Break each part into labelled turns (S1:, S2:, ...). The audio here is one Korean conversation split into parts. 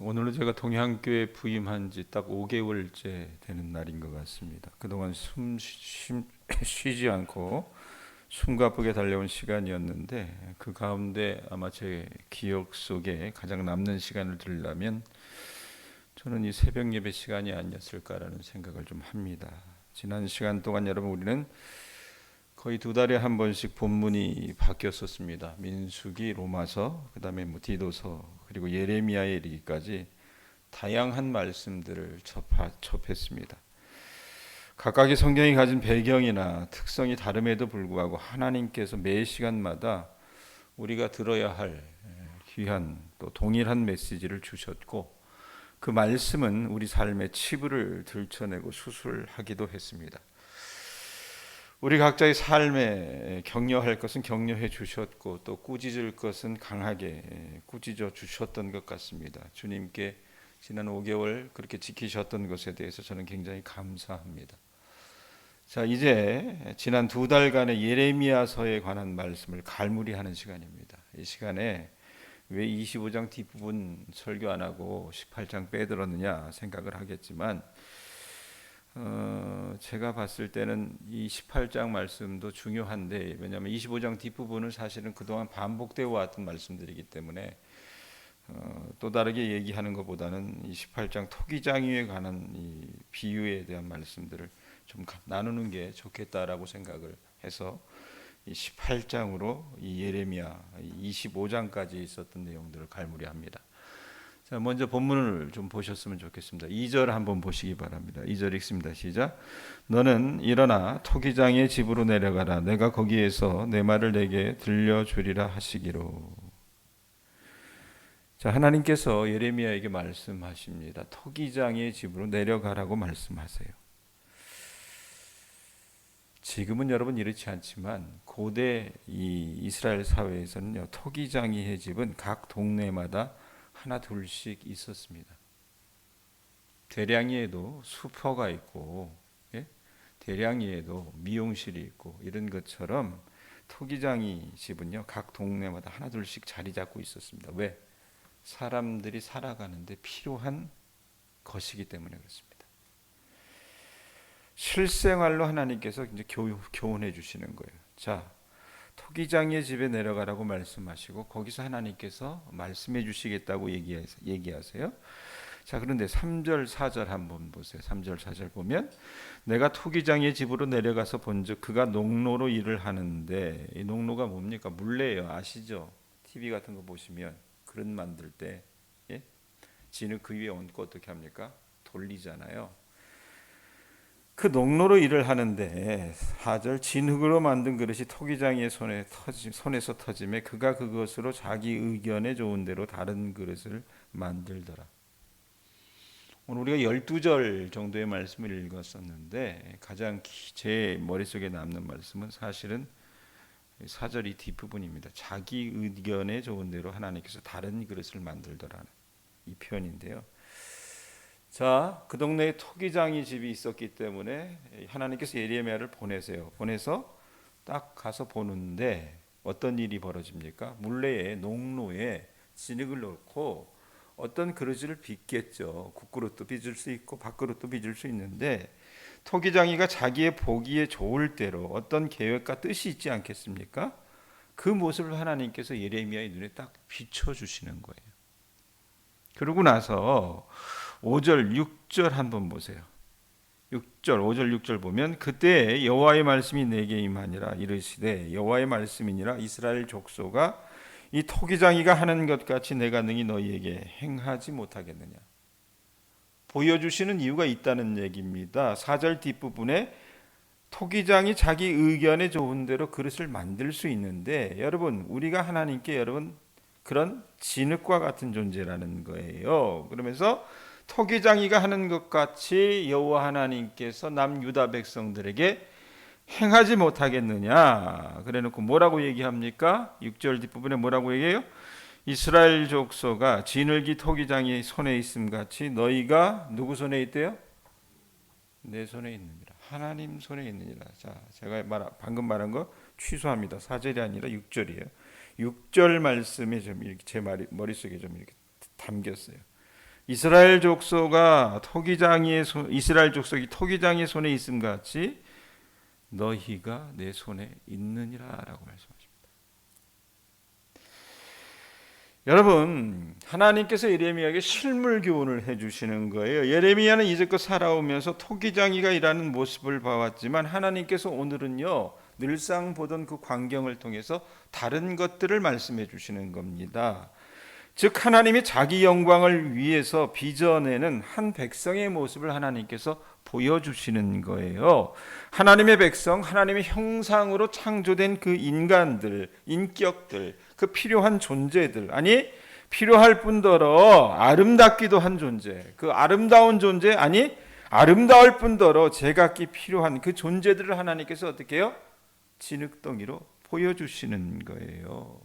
S1: 오늘은 제가 동양교회 부임한 지 딱 5개월째 되는 날인 것 같습니다. 그동안 쉬지 않고 숨가쁘게 달려온 시간이었는데 그 가운데 아마 제 기억 속에 가장 남는 시간을 들려면 저는 이 새벽 예배 시간이 아니었을까라는 생각을 좀 합니다. 지난 시간 동안 여러분 우리는 거의 두 달에 한 번씩 본문이 바뀌었었습니다. 민수기, 로마서, 그다음에 디도서, 그리고 예레미야에 이르기까지 다양한 말씀들을 접했습니다. 각각의 성경이 가진 배경이나 특성이 다름에도 불구하고 하나님께서 매 시간마다 우리가 들어야 할 귀한 또 동일한 메시지를 주셨고 그 말씀은 우리 삶의 치부를 들춰내고 수술하기도 했습니다. 우리 각자의 삶에 격려할 것은 격려해 주셨고 또 꾸짖을 것은 강하게 꾸짖어 주셨던 것 같습니다. 주님께 지난 5개월 그렇게 지키셨던 것에 대해서 저는 굉장히 감사합니다. 자, 이제 지난 두 달간의 예레미야서에 관한 말씀을 갈무리하는 시간입니다. 이 시간에 왜 25장 뒷부분 설교 안 하고 18장 빼들었느냐 생각을 하겠지만 제가 봤을 때는 이 18장 말씀도 중요한데 왜냐하면 25장 뒷부분은 사실은 그동안 반복되어 왔던 말씀들이기 때문에 또 다르게 얘기하는 것보다는 이 18장 토기장유에 관한 이 비유에 대한 말씀들을 좀 나누는 게 좋겠다라고 생각을 해서 이 18장으로 이 예레미야 25장까지 있었던 내용들을 갈무리합니다. 자, 먼저 본문을 좀 보셨으면 좋겠습니다. 2절 한번 보시기 바랍니다. 2절 읽습니다. 시작. 너는 일어나 토기장의 집으로 내려가라. 내가 거기에서 내 말을 내게 들려주리라 하시기로. 자, 하나님께서 예레미야에게 말씀하십니다. 토기장의 집으로 내려가라고 말씀하세요. 지금은 여러분 이렇지 않지만 고대 이 이스라엘 사회에서는요, 토기장이의 집은 각 동네마다 하나 둘씩 있었습니다. 대량이에도 수퍼가 있고, 예? 대량이에도 미용실이 있고 이런 것처럼 토기장이 집은요 각 동네마다 하나 둘씩 자리 잡고 있었습니다. 왜? 사람들이 살아가는데 필요한 것이기 때문에 그렇습니다. 실생활로 하나님께서 이제 교훈해 주시는 거예요. 자, 토기장의 집에 내려가라고 말씀하시고 거기서 하나님께서 말씀해 주시겠다고 얘기하세요. 자, 그런데 3절 4절 한번 보세요. 3절 4절 보면 내가 토기장의 집으로 내려가서 본즉 그가 농로로 일을 하는데 이 농로가 뭡니까? 물레예요. 아시죠? TV 같은 거 보시면 그릇 만들 때 진흙 그 위에 얹고 어떻게 합니까? 돌리잖아요. 그 농로로 일을 하는데 4절 진흙으로 만든 그릇이 토기장이의 손에서 터짐에 그가 그것으로 자기 의견에 좋은 대로 다른 그릇을 만들더라. 오늘 우리가 12절 정도의 말씀을 읽었었는데 가장 제 머릿속에 남는 말씀은 사실은 4절 이 뒷부분입니다. 자기 의견에 좋은 대로 하나님께서 다른 그릇을 만들더라는 이 표현인데요. 자, 그 동네에 토기장이 집이 있었기 때문에 하나님께서 예레미야를 보내세요. 보내서 딱 가서 보는데 어떤 일이 벌어집니까? 물레에 농로에 진흙을 넣고 어떤 그릇을 빚겠죠. 국그릇도 빚을 수 있고 밥그릇도 빚을 수 있는데 토기장이가 자기의 보기에 좋을 대로 어떤 계획과 뜻이 있지 않겠습니까? 그 모습을 하나님께서 예레미야의 눈에 딱 비춰주시는 거예요. 그러고 나서 5절 6절 한번 보세요. 6절 5절 6절 보면 그때 여호와의 말씀이 내게 임하니라 이르시되 여호와의 말씀이니라 이스라엘 족속아 이 토기장이가 하는 것 같이 내가 능히 너희에게 행하지 못하겠느냐. 보여주시는 이유가 있다는 얘기입니다. 4절 뒷부분에 토기장이 자기 의견에 좋은 대로 그릇을 만들 수 있는데 여러분 우리가 하나님께 여러분 그런 진흙과 같은 존재라는 거예요. 그러면서 토기장이가 하는 것 같이 여호와 하나님께서 남유다 백성들에게 행하지 못하겠느냐. 그래놓고 뭐라고 얘기합니까? 6절 뒷부분에 뭐라고 얘기해요? 이스라엘 족속아 진흙이 토기장이 손에 있음 같이 너희가 누구 손에 있대요? 내 손에 있느니라. 하나님 손에 있느니라. 자, 제가 방금 말한 거 취소합니다. 4절이 아니라 6절이에요. 6절 말씀이 좀 이렇게 제 머릿속에 좀 이렇게 담겼어요. 이스라엘 족속이 토기장이의 손에 있음 같이 너희가 내 손에 있느니라라고 말씀하십니다. 여러분, 하나님께서 예레미야에게 실물 교훈을 해주시는 거예요. 예레미야는 이제껏 살아오면서 토기장이가 일하는 모습을 봐왔지만 하나님께서 오늘은요, 늘상 보던 그 광경을 통해서 다른 것들을 말씀해 주시는 겁니다. 즉 하나님이 자기 영광을 위해서 빚어내는 한 백성의 모습을 하나님께서 보여주시는 거예요. 하나님의 백성, 하나님의 형상으로 창조된 그 인간들, 인격들, 그 필요한 존재들, 아니 필요할 뿐더러 아름답기도 한 존재, 그 아름다운 존재, 아니 아름다울 뿐더러 제각기 필요한 그 존재들을 하나님께서 어떻게 해요? 진흙덩이로 보여주시는 거예요.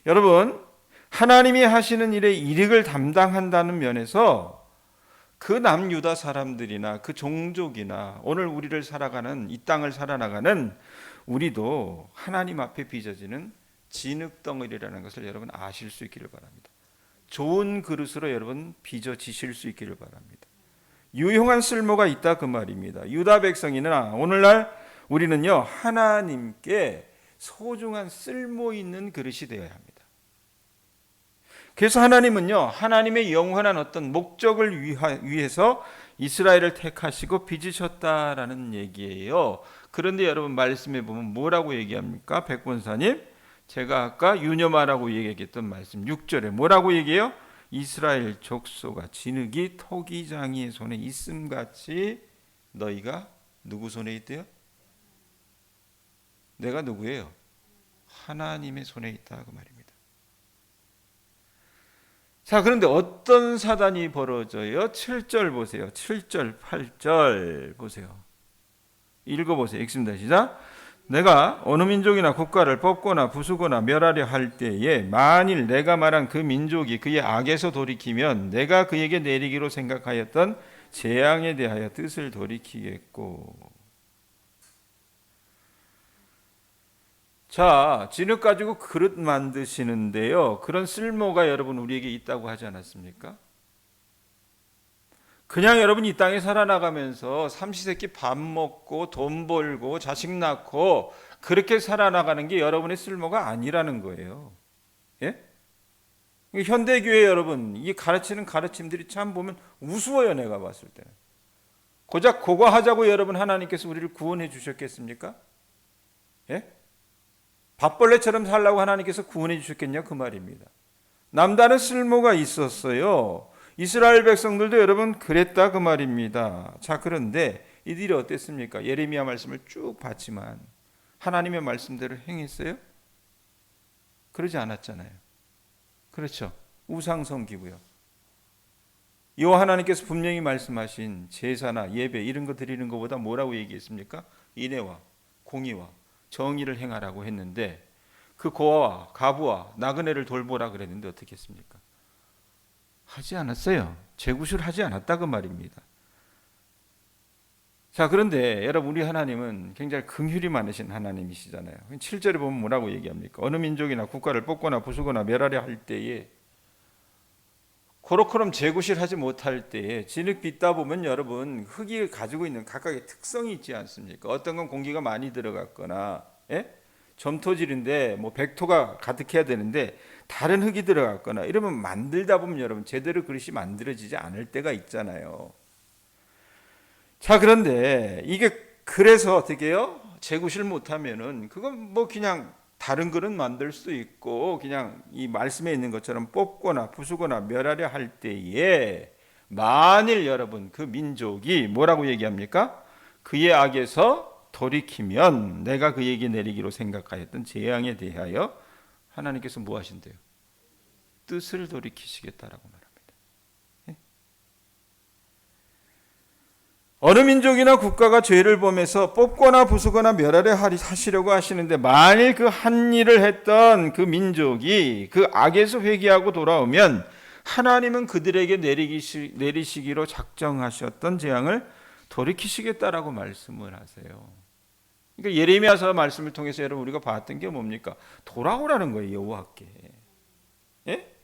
S1: 여러분, 하나님이 하시는 일의 일익을 담당한다는 면에서 그 남유다 사람들이나 그 종족이나 오늘 우리를 살아가는 이 땅을 살아나가는 우리도 하나님 앞에 빚어지는 진흙덩어리라는 것을 여러분 아실 수 있기를 바랍니다. 좋은 그릇으로 여러분 빚어지실 수 있기를 바랍니다. 유용한 쓸모가 있다 그 말입니다. 유다 백성이나 오늘날 우리는요, 하나님께 소중한 쓸모 있는 그릇이 되어야 합니다. 그래서 하나님은요, 하나님의 영원한 어떤 목적을 위해서 이스라엘을 택하시고 빚으셨다라는 얘기예요. 그런데 여러분 말씀해 보면 뭐라고 얘기합니까? 백본사님, 제가 아까 유념하라고 얘기했던 말씀 6절에 뭐라고 얘기해요? 이스라엘 족속아 진흙이 토기장이의 손에 있음같이 너희가 누구 손에 있대요? 내가 누구예요? 하나님의 손에 있다 그 말입니다. 자, 그런데 어떤 사단이 벌어져요? 7절 보세요. 7절, 8절 보세요. 읽어보세요. 읽습니다. 시작. 내가 어느 민족이나 국가를 뽑거나 부수거나 멸하려 할 때에 만일 내가 말한 그 민족이 그의 악에서 돌이키면 내가 그에게 내리기로 생각하였던 재앙에 대하여 뜻을 돌이키겠고. 자, 진흙 가지고 그릇 만드시는데요, 그런 쓸모가 여러분 우리에게 있다고 하지 않았습니까? 그냥 여러분 이 땅에 살아나가면서 삼시세끼 밥 먹고 돈 벌고 자식 낳고 그렇게 살아나가는 게 여러분의 쓸모가 아니라는 거예요. 예? 현대교회 여러분 이 가르치는 가르침들이 참 보면 우스워요. 내가 봤을 때는 고작 그거 하자고 여러분 하나님께서 우리를 구원해 주셨겠습니까? 예? 밥벌레처럼 살라고 하나님께서 구원해 주셨겠냐 그 말입니다. 남다른 쓸모가 있었어요. 이스라엘 백성들도 여러분 그랬다 그 말입니다. 자, 그런데 이들이 어땠습니까? 예레미야 말씀을 쭉 봤지만 하나님의 말씀대로 행했어요? 그러지 않았잖아요. 그렇죠. 우상 섬기고요. 여호와 하나님께서 분명히 말씀하신 제사나 예배 이런 거 드리는 것보다 뭐라고 얘기했습니까? 인애와 공의와 정의를 행하라고 했는데 그 고아와 가부와 나그네를 돌보라 그랬는데 어떻게 했습니까? 하지 않았어요. 제구실 하지 않았다 그 말입니다. 자, 그런데 여러분 우리 하나님은 굉장히 긍휼이 많으신 하나님이시잖아요. 7절에 보면 뭐라고 얘기합니까? 어느 민족이나 국가를 뽑거나 부수거나 멸하려 할 때에 그렇게럼 제구실 하지 못할 때에 진흙 빚다 보면 여러분 흙이 가지고 있는 각각의 특성이 있지 않습니까? 어떤 건 공기가 많이 들어갔거나 점토질인데 뭐 백토가 가득해야 되는데 다른 흙이 들어갔거나 이러면 만들다 보면 여러분 제대로 그릇이 만들어지지 않을 때가 있잖아요. 자, 그런데 이게 그래서 어떻게 해요? 제구실 못하면은 그건 뭐 그냥 다른 그릇 만들 수 있고 그냥 이 말씀에 있는 것처럼 뽑거나 부수거나 멸하려 할 때에 만일 여러분 그 민족이 뭐라고 얘기합니까? 그의 악에서 돌이키면 내가 그에게 내리기로 생각하였던 재앙에 대하여 하나님께서 뭐 하신대요? 뜻을 돌이키시겠다라고 말합니다. 어느 민족이나 국가가 죄를 범해서 뽑거나 부수거나 멸하려 하시려고 하시는데 만일 그 한 일을 했던 그 민족이 그 악에서 회개하고 돌아오면 하나님은 그들에게 내리시기로 작정하셨던 재앙을 돌이키시겠다라고 말씀을 하세요. 그러니까 예레미야서 말씀을 통해서 여러분 우리가 봤던 게 뭡니까? 돌아오라는 거예요. 여호와께. 예?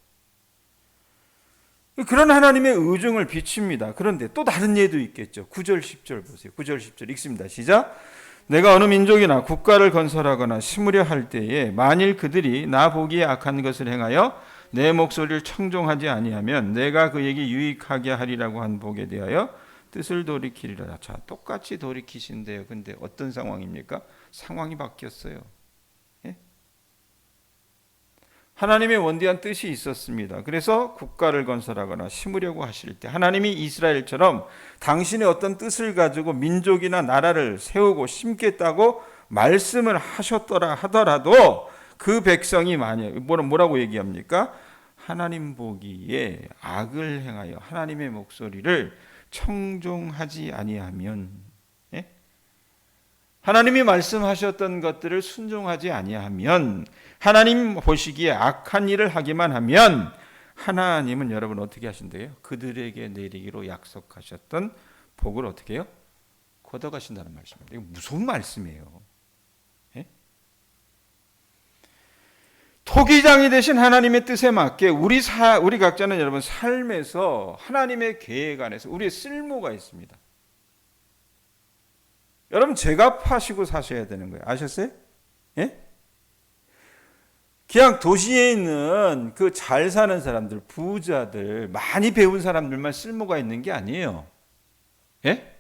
S1: 그런 하나님의 의중을 비춥니다. 그런데 또 다른 예도 있겠죠. 9절 10절 보세요. 9절 10절 읽습니다. 시작. 내가 어느 민족이나 국가를 건설하거나 심으려 할 때에 만일 그들이 나 보기에 악한 것을 행하여 내 목소리를 청종하지 아니하면 내가 그에게 유익하게 하리라고 한 복에 대하여 뜻을 돌이키리라. 자, 똑같이 돌이키신대요. 근데 어떤 상황입니까? 상황이 바뀌었어요. 예? 하나님의 원대한 뜻이 있었습니다. 그래서 국가를 건설하거나 심으려고 하실 때 하나님이 이스라엘처럼 당신의 어떤 뜻을 가지고 민족이나 나라를 세우고 심겠다고 말씀을 하셨더라 하더라도 그 백성이 만약 뭐라고 얘기합니까? 하나님 보기에 악을 행하여 하나님의 목소리를 청종하지 아니하면, 예? 하나님이 말씀하셨던 것들을 순종하지 아니하면, 하나님 보시기에 악한 일을 하기만 하면 하나님은 여러분 어떻게 하신대요? 그들에게 내리기로 약속하셨던 복을 어떻게 해요? 걷어가신다는 말씀입니다. 이거 무서운 말씀이에요. 예? 토기장이 되신 하나님의 뜻에 맞게 우리 각자는 여러분 삶에서 하나님의 계획 안에서 우리의 쓸모가 있습니다. 여러분 제값하시고 사셔야 되는 거예요. 아셨어요? 예? 그냥 도시에 있는 그 잘 사는 사람들, 부자들, 많이 배운 사람들만 쓸모가 있는 게 아니에요. 예?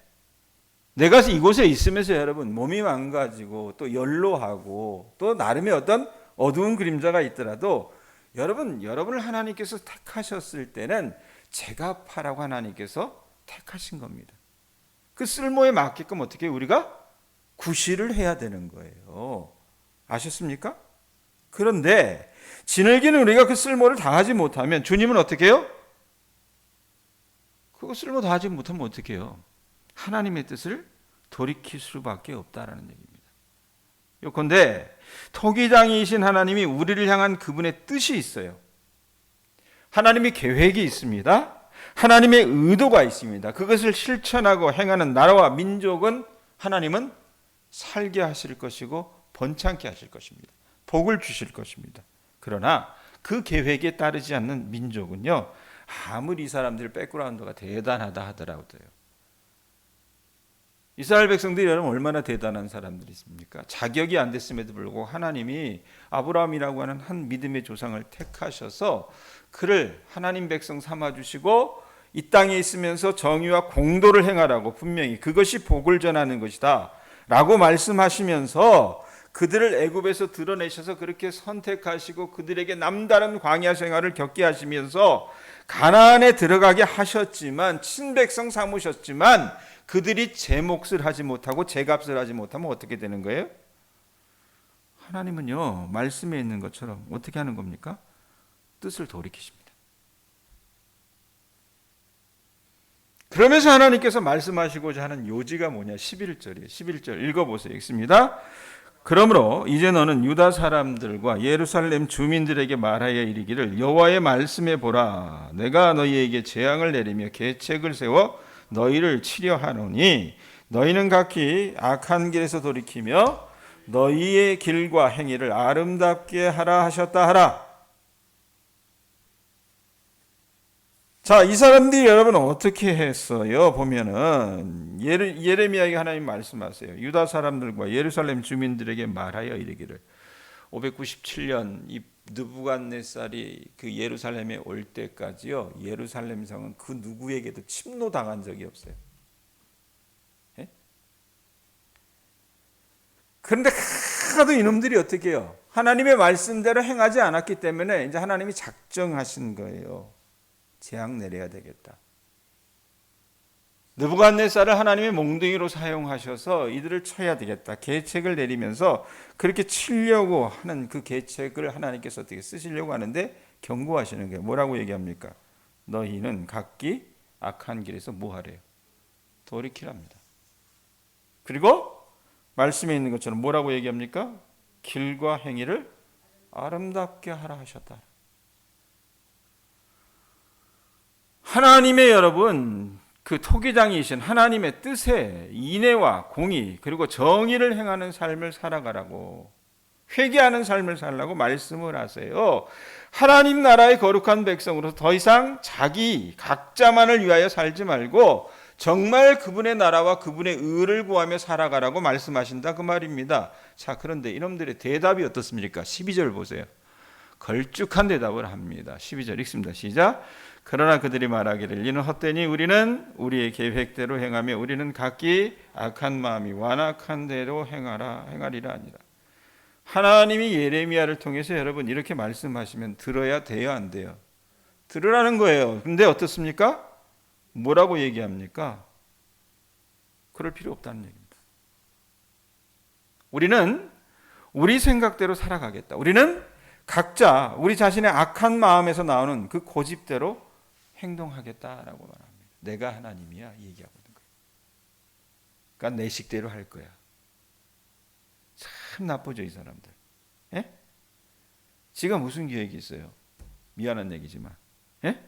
S1: 내가 이곳에 있으면서 여러분 몸이 망가지고 또 연로하고 또 나름의 어떤 어두운 그림자가 있더라도 여러분을 하나님께서 택하셨을 때는 제값하라고 하나님께서 택하신 겁니다. 그 쓸모에 맞게끔 어떻게 우리가 구실을 해야 되는 거예요. 아셨습니까? 그런데 지늘기는 우리가 그 쓸모를 다하지 못하면 주님은 어떻게 해요? 그거 쓸모 다하지 못하면 어떻게 해요? 하나님의 뜻을 돌이킬 수밖에 없다라는 얘기입니다. 요컨대 토기장이신 하나님이 우리를 향한 그분의 뜻이 있어요. 하나님의 계획이 있습니다. 하나님의 의도가 있습니다. 그것을 실천하고 행하는 나라와 민족은 하나님은 살게 하실 것이고 번창케 하실 것입니다. 복을 주실 것입니다. 그러나 그 계획에 따르지 않는 민족은요, 아무리 이 사람들 백그라운드가 대단하다 하더라도요, 이스라엘 백성들이 여러분 얼마나 대단한 사람들이 있습니까? 자격이 안 됐음에도 불구하고 하나님이 아브라함이라고 하는 한 믿음의 조상을 택하셔서 그를 하나님 백성 삼아주시고 이 땅에 있으면서 정의와 공도를 행하라고 분명히 그것이 복을 전하는 것이다 라고 말씀하시면서 그들을 애굽에서 드러내셔서 그렇게 선택하시고 그들에게 남다른 광야 생활을 겪게 하시면서 가나안에 들어가게 하셨지만 친백성 삼으셨지만 그들이 제 몫을 하지 못하고 제 값을 하지 못하면 어떻게 되는 거예요? 하나님은요 말씀에 있는 것처럼 어떻게 하는 겁니까? 뜻을 돌이키십니다. 그러면서 하나님께서 말씀하시고자 하는 요지가 뭐냐? 11절이에요. 11절 읽어보세요. 읽습니다. 그러므로 이제 너는 유다 사람들과 예루살렘 주민들에게 말하여 이르기를 여호와의 말씀에 보라. 내가 너희에게 재앙을 내리며 계책을 세워 너희를 치려 하노니 너희는 각기 악한 길에서 돌이키며 너희의 길과 행위를 아름답게 하라 하셨다 하라. 자, 이 사람들이 여러분 어떻게 했어요? 보면은 예레미야에게 하나님 말씀하세요. 유다 사람들과 예루살렘 주민들에게 말하여 이르기를 597년 이 느부갓네살이 그 예루살렘에 올 때까지요, 예루살렘 성은 그 누구에게도 침노당한 적이 없어요. 예? 그런데 하도 이놈들이 어떻게 해요? 하나님의 말씀대로 행하지 않았기 때문에 이제 하나님이 작정하신 거예요. 재앙 내려야 되겠다. 느부갓네살을 하나님의 몽둥이로 사용하셔서 이들을 쳐야 되겠다. 계책을 내리면서 그렇게 치려고 하는 그 계책을 하나님께서 어떻게 쓰시려고 하는데 경고하시는 거예요. 뭐라고 얘기합니까? 너희는 각기 악한 길에서 뭐 하래요? 돌이키랍니다. 그리고 말씀에 있는 것처럼 뭐라고 얘기합니까? 길과 행위를 아름답게 하라 하셨다. 하나님의 여러분 그 토기장이신 하나님의 뜻에 인애와 공의 그리고 정의를 행하는 삶을 살아가라고, 회개하는 삶을 살라고 말씀을 하세요. 하나님 나라의 거룩한 백성으로서 더 이상 자기 각자만을 위하여 살지 말고 정말 그분의 나라와 그분의 의를 구하며 살아가라고 말씀하신다 그 말입니다. 자, 그런데 이놈들의 대답이 어떻습니까? 12절 보세요. 걸쭉한 대답을 합니다. 12절 읽습니다. 시작. 그러나 그들이 말하기를 이는 헛되니 우리는 우리의 계획대로 행하며 우리는 각기 악한 마음이 완악한 대로 행하리라 아니라. 하나님이 예레미야를 통해서 여러분 이렇게 말씀하시면 들어야 돼요, 안 돼요? 들으라는 거예요. 근데 어떻습니까? 뭐라고 얘기합니까? 그럴 필요 없다는 얘기입니다. 우리는 우리 생각대로 살아가겠다. 우리는 각자 우리 자신의 악한 마음에서 나오는 그 고집대로 행동하겠다라고 말합니다. 내가 하나님이야 얘기하고 있는 거예요. 그러니까 내 식대로 할 거야. 참 나쁘죠 이 사람들. 예? 지가 무슨 계획이 있어요? 미안한 얘기지만. 예?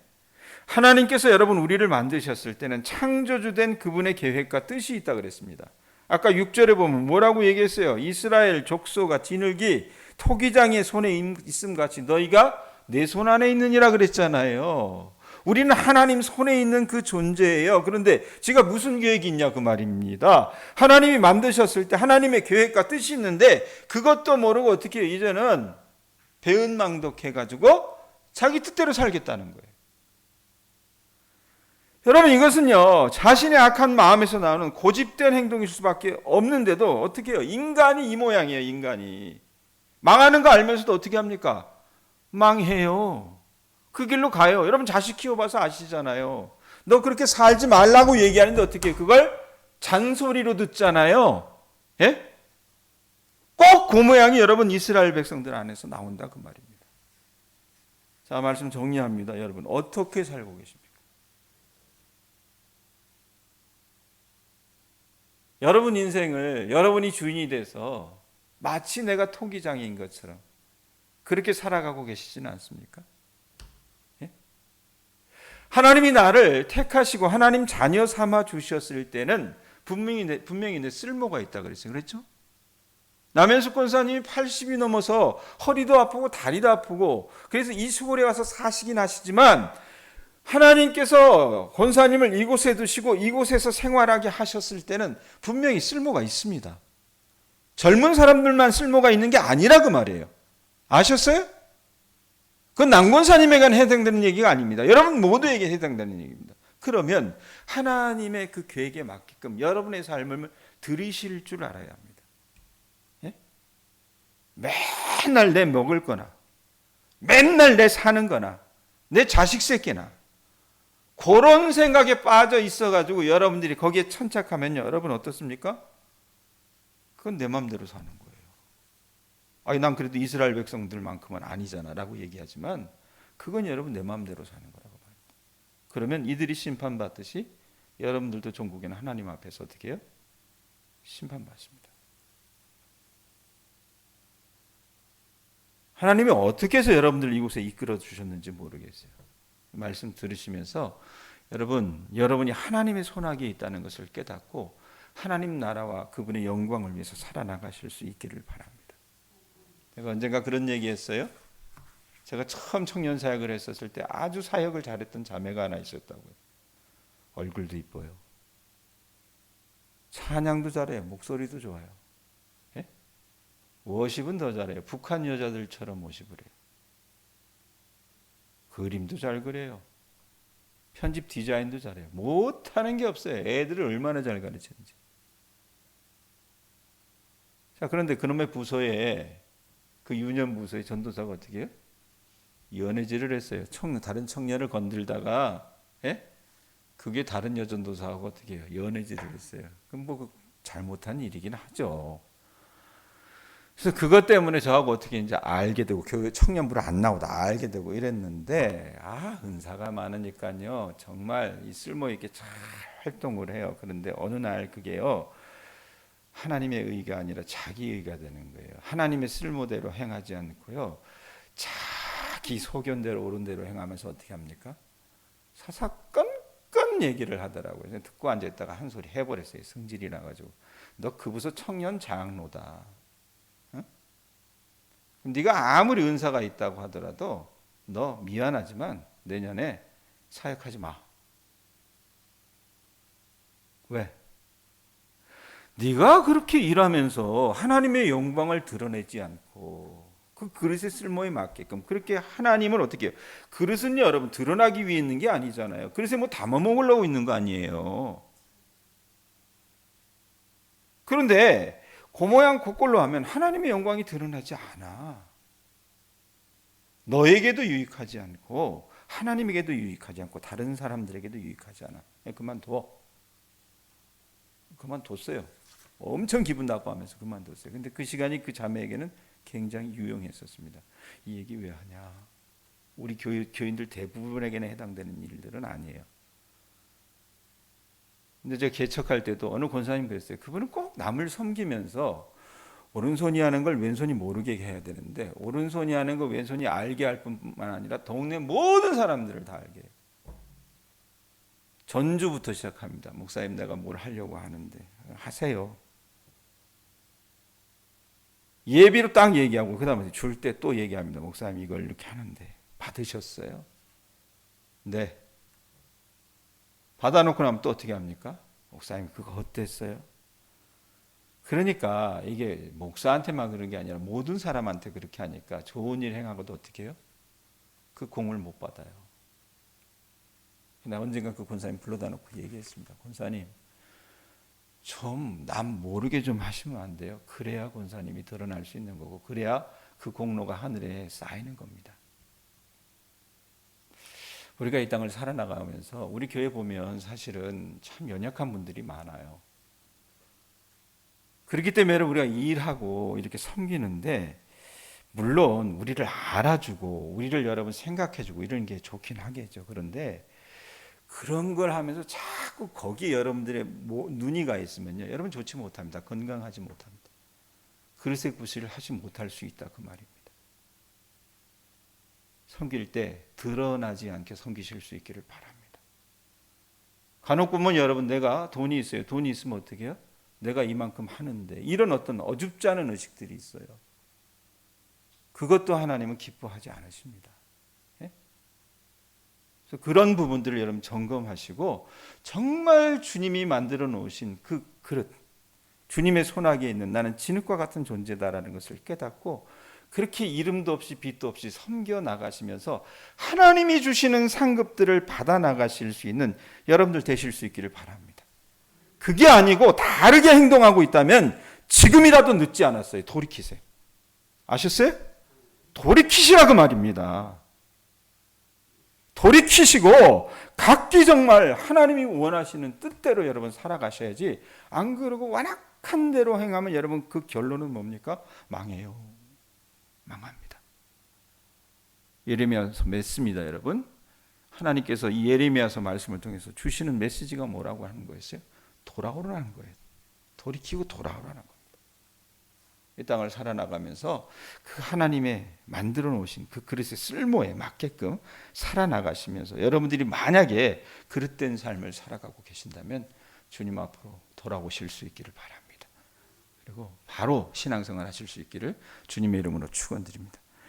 S1: 하나님께서 여러분 우리를 만드셨을 때는 창조주된 그분의 계획과 뜻이 있다 그랬습니다. 아까 6절에 보면 뭐라고 얘기했어요? 이스라엘 족속아 뒤늘기 토기장의 손에 있음 같이 너희가 내 손 안에 있느니라 그랬잖아요. 우리는 하나님 손에 있는 그 존재예요. 그런데 지가 무슨 계획이 있냐 그 말입니다. 하나님이 만드셨을 때 하나님의 계획과 뜻이 있는데 그것도 모르고 어떻게 해요? 이제는 배은망덕해가지고 자기 뜻대로 살겠다는 거예요. 여러분 이것은요 자신의 악한 마음에서 나오는 고집된 행동일 수밖에 없는데도 어떻게 해요? 인간이 이 모양이에요. 인간이 망하는 거 알면서도 어떻게 합니까? 망해요. 그 길로 가요. 여러분 자식 키워봐서 아시잖아요. 너 그렇게 살지 말라고 얘기하는데 어떻게 그걸 잔소리로 듣잖아요. 예? 꼭 그 모양이 여러분 이스라엘 백성들 안에서 나온다 그 말입니다. 자, 말씀 정리합니다. 여러분 어떻게 살고 계십니까? 여러분 인생을 여러분이 주인이 돼서 마치 내가 토기장인 것처럼 그렇게 살아가고 계시지는 않습니까? 예? 하나님이 나를 택하시고 하나님 자녀 삼아 주셨을 때는 분명히 내 쓸모가 있다 그랬어요. 그랬죠? 남현숙 권사님이 80이 넘어서 허리도 아프고 다리도 아프고 그래서 이 시골에 와서 사시긴 하시지만 하나님께서 권사님을 이곳에 두시고 이곳에서 생활하게 하셨을 때는 분명히 쓸모가 있습니다. 젊은 사람들만 쓸모가 있는 게 아니라 그 말이에요. 아셨어요? 그건 남권사님에게만 해당되는 얘기가 아닙니다. 여러분 모두에게 해당되는 얘기입니다. 그러면 하나님의 그 계획에 맞게끔 여러분의 삶을 들이실 줄 알아야 합니다. 예? 맨날 내 먹을 거나 맨날 내 사는 거나 내 자식 새끼나 그런 생각에 빠져 있어가지고 여러분들이 거기에 천착하면요 여러분 어떻습니까? 그건 내 마음대로 사는 거예요. 아니 난 그래도 이스라엘 백성들만큼은 아니잖아 라고 얘기하지만 그건 여러분 내 마음대로 사는 거라고 봐요. 그러면 이들이 심판받듯이 여러분들도 종국에는 하나님 앞에서 어떻게 해요? 심판받습니다. 하나님이 어떻게 해서 여러분들 이곳에 이끌어 주셨는지 모르겠어요. 말씀 들으시면서 여러분이 하나님의 손아귀에 있다는 것을 깨닫고 하나님 나라와 그분의 영광을 위해서 살아나가실 수 있기를 바랍니다. 제가 언젠가 그런 얘기했어요. 제가 처음 청년 사역을 했었을 때 아주 사역을 잘했던 자매가 하나 있었다고요. 얼굴도 이뻐요. 찬양도 잘해요. 목소리도 좋아요. 예? 워십은 더 잘해요. 북한 여자들처럼 워십을 해요. 그림도 잘 그려요. 편집 디자인도 잘해요. 못하는 게 없어요. 애들을 얼마나 잘 가르치는지. 자, 그런데 그놈의 부서에 그 유년 부서의 전도사가 어떻게 해요? 연애질을 했어요. 다른 청년을 건들다가 그게 다른 여전도사하고 어떻게 해요? 연애질을 했어요. 그럼 뭐 잘못한 일이긴 하죠. 그래서 그것 때문에 저하고 어떻게 이제 알게 되고 교회 청년부를 안 나오다 알게 되고 이랬는데 은사가 많으니까요 정말 이 쓸모 있게 잘 활동을 해요. 그런데 어느 날 그게요 하나님의 의가 아니라 자기 의가 되는 거예요. 하나님의 쓸모대로 행하지 않고요 자기 소견대로 옳은 대로 행하면서 어떻게 합니까? 사사건건 얘기를 하더라고요. 듣고 앉아있다가 한 소리 해버렸어요. 성질이 나가지고 너 그 부서 청년 장로다. 네가 아무리 은사가 있다고 하더라도 너 미안하지만 내년에 사역하지 마. 왜? 네가 그렇게 일하면서 하나님의 영광을 드러내지 않고 그 그릇의 쓸모에 맞게끔 그렇게 하나님을 어떻게 해요? 그릇은 여러분 드러나기 위해 있는 게 아니잖아요. 그릇에 뭐 담아 먹으려고 있는 거 아니에요. 그런데 그 모양 그 꼴로 하면 하나님의 영광이 드러나지 않아. 너에게도 유익하지 않고 하나님에게도 유익하지 않고 다른 사람들에게도 유익하지 않아. 그만뒀어요. 엄청 기분 나빠하면서 그만뒀어요. 근데 그 시간이 그 자매에게는 굉장히 유용했었습니다. 이 얘기 왜 하냐? 우리 교인들 대부분에게는 해당되는 일들은 아니에요. 근데 제가 개척할 때도 어느 권사님 그랬어요. 그분은 꼭 남을 섬기면서 오른손이 하는 걸 왼손이 모르게 해야 되는데 오른손이 하는 걸 왼손이 알게 할 뿐만 아니라 동네 모든 사람들을 다 알게 해요. 전주부터 시작합니다. 목사님 내가 뭘 하려고 하는데 하세요. 예비로 딱 얘기하고 그 다음에 줄 때 또 얘기합니다. 목사님 이걸 이렇게 하는데 받으셨어요? 네. 받아놓고 나면 또 어떻게 합니까? 목사님 그거 어땠어요? 그러니까 이게 목사한테만 그런 게 아니라 모든 사람한테 그렇게 하니까 좋은 일 행하고도 어떻게 해요? 그 공을 못 받아요. 나 언젠가 그 권사님 불러다 놓고 얘기했습니다. 권사님 좀 남 모르게 좀 하시면 안 돼요? 그래야 권사님이 드러날 수 있는 거고 그래야 그 공로가 하늘에 쌓이는 겁니다. 우리가 이 땅을 살아나가면서 우리 교회 보면 사실은 참 연약한 분들이 많아요. 그렇기 때문에 우리가 일하고 이렇게 섬기는데 물론 우리를 알아주고 우리를 여러분 생각해주고 이런 게 좋긴 하겠죠. 그런데 그런 걸 하면서 자꾸 거기에 여러분들의 눈이 가 있으면요, 여러분 좋지 못합니다. 건강하지 못합니다. 그릇의 구실을 하지 못할 수 있다 그 말입니다. 섬길 때 드러나지 않게 섬기실 수 있기를 바랍니다. 간혹 보면 여러분 내가 돈이 있어요. 돈이 있으면 어떻게 해요? 내가 이만큼 하는데 이런 어떤 어줍지 않은 의식들이 있어요. 그것도 하나님은 기뻐하지 않으십니다. 예? 그래서 그런 부분들을 여러분 점검하시고 정말 주님이 만들어 놓으신 그 그릇, 주님의 손아귀에 있는 나는 진흙과 같은 존재다라는 것을 깨닫고 그렇게 이름도 없이 빛도 없이 섬겨 나가시면서 하나님이 주시는 상급들을 받아 나가실 수 있는 여러분들 되실 수 있기를 바랍니다. 그게 아니고 다르게 행동하고 있다면 지금이라도 늦지 않았어요. 돌이키세요. 아셨어요? 돌이키시라 그 말입니다. 돌이키시고 각기 정말 하나님이 원하시는 뜻대로 여러분 살아가셔야지 안 그러고 완악한 대로 행하면 여러분 그 결론은 뭡니까? 망해요. 망합니다. 예레미야서 맺습니다, 여러분. 하나님께서 이 예레미야서 말씀을 통해서 주시는 메시지가 뭐라고 하는 거였어요? 돌아오라는 거예요. 돌이키고 돌아오라는 겁니다. 이 땅을 살아나가면서 그 하나님의 만들어 놓으신 그 그릇의 쓸모에 맞게끔 살아나가시면서 여러분들이 만약에 그릇된 삶을 살아가고 계신다면 주님 앞으로 돌아오실 수 있기를 바랍니다. 그리고 바로 신앙생활 하실 수 있기를 주님의 이름으로 축원드립니다.